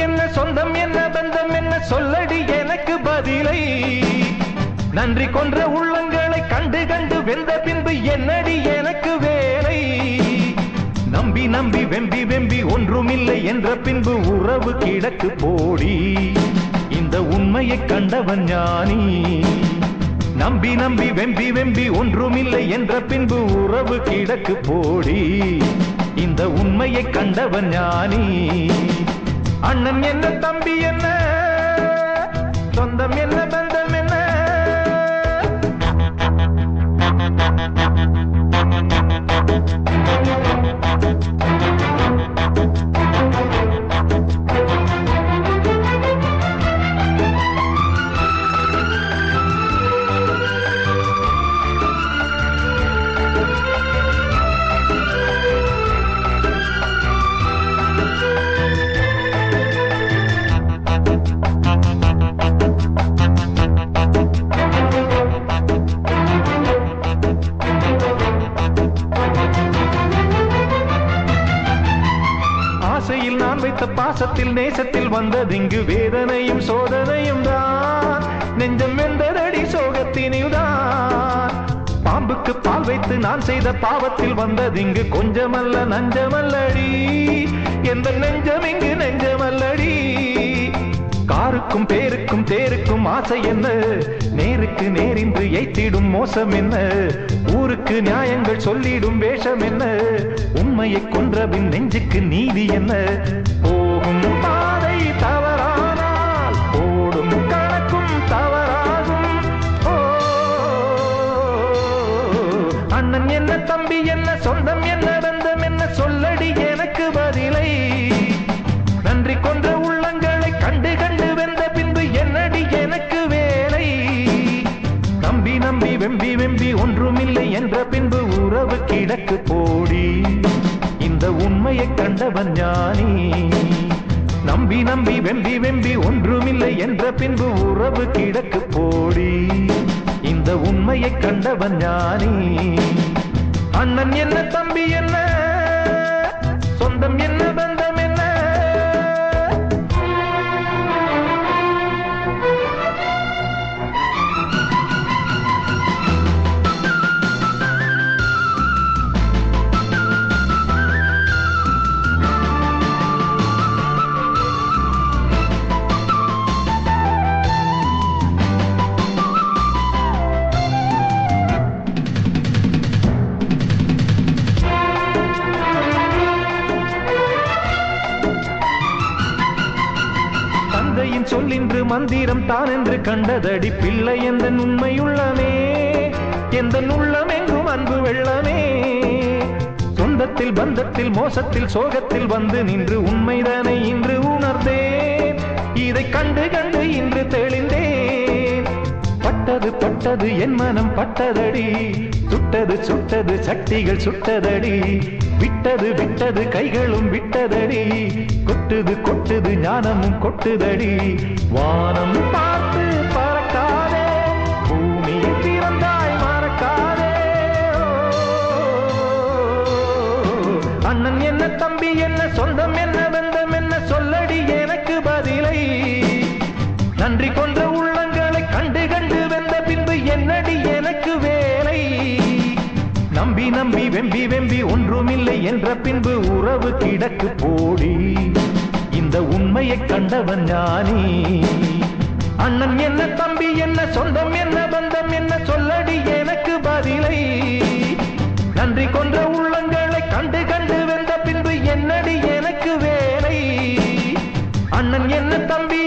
என்ன சொந்தம் என்ன பந்தம் என்ன சொல்லடி எனக்கு பதிலை நன்றி கொன்ற உள்ளங்களை கண்டு கண்டு வெந்த பின்பு என்னடி எனக்கு வேலை நம்பி நம்பி வெம்பி வெம்பி ஒன்றுமில்லை என்ற பின்பு உறவு கிடக்கு போடி இந்த உண்மையை கண்டவன் ஞானி நம்பி நம்பி வெம்பி வெம்பி ஒன்றுமில்லை என்ற பின்பு உறவு கிடக்கு போடி இந்த உண்மையை கண்டவன் ஞானி அண்ணன் என்ன தம்பி என்ன சொந்தம் என்ன பந்தம் என்ன ஆசையில் நான் வைத்த பாசத்தில் நேசத்தில் வந்ததிங்கு வேதனையும் சோதனையும் தான் நெஞ்சம் வெந்ததடி சோகத்தினில் தான் பாம்புக்கு பால் வைத்து நான் செய்த பாவத்தில் வந்ததிங்கு கொஞ்சமல்ல நஞ்சமல்லடி எந்த நெஞ்சம் இங்கு நெஞ்சமல்லடி காருக்கும் பேருக்கும் தேருக்கும் ஆசை என்ன நேருக்கு நேரின்று எய்த்திடும் மோசம் என்ன ஊருக்கு நியாயங்கள் சொல்லிடும் வேஷம் என்ன உண்மையை கொன்றபின் நெஞ்சுக்கு நீதி என்ன போகும் பாதை தவறானால் ஓடும் கணக்கும் தவறாகும் அண்ணன் என்ன தம்பி என்ன சொந்தம் என்ன பந்தம் என்ன சொல்லடி எனக்கு பதிலை நன்றி கொன்ற உள்ளங்களை கண்டு கண்டு வெந்த பின்பு என்னடி எனக்கு வேலை நம்பி நம்பி வெம்பி வெம்பி ஒன்றுமில்லை என்ற பின்பு உறவு கிடக்கு போடி இந்த உண்மையை கண்டவன் ஞானி நம்பி நம்பி வெம்பி வெம்பி ஒன்றுமில்லை என்ற பின்பு உறவு கிடக்கு போடி இந்த உண்மையை கண்டவன் ஞானி அண்ணன் என்ன தம்பி என்ன சொந்தம் என்ன பந்தம் என்ன சொல்லின்று மந்திரம் தான் என்று கண்டதடி பிள்ளை எந்த உண்மையுள்ளமே எந்த உள்ளம் எங்கும் அன்பு வெள்ளமே சொந்தத்தில் பந்தத்தில் மோசத்தில் சோகத்தில் வந்து நின்று உண்மைதானே இன்று உணர்ந்தேன் இதை கண்டு கண்டு இன்று தெளிந்தேன் பட்டது பட்டது என் மனம் பட்டதடி சுட்டது சுட்டது சக்திகள் சுட்டதடி விட்டது விட்டது கைகளும் விட்டதடி கொட்டுது கொட்டுது ஞானமும் கொட்டுதடி வானம் பார்த்து பறக்காதே பூமியை திறந்தாய் மறக்காதே அண்ணன் என்ன தம்பி என்ன சொந்தம் என்ன பந்தம் என்ன சொல்லடி எனக்கு பதிலை நன்றி கொன்ற உள்ளங்களை கண்டு கண்டு வெந்த பின்பு என்னடி எனக்கு வேலை நம்பி நம்பி வெம்பி வெம்பி ஒன்றுமில்லை என்ற பின்பு உறவு கிடக்கு போடி இந்த உண்மையை கண்டவன் ஞானி அண்ணன் என்ன தம்பி என்ன சொந்தம் என்ன பந்தம் என்ன சொல்லடி எனக்கு பதிலை நன்றி கொன்ற உள்ளங்களை கண்டு கண்டு வெந்த பின்பு என்னடி எனக்கு வேலை அண்ணன் என்ன தம்பி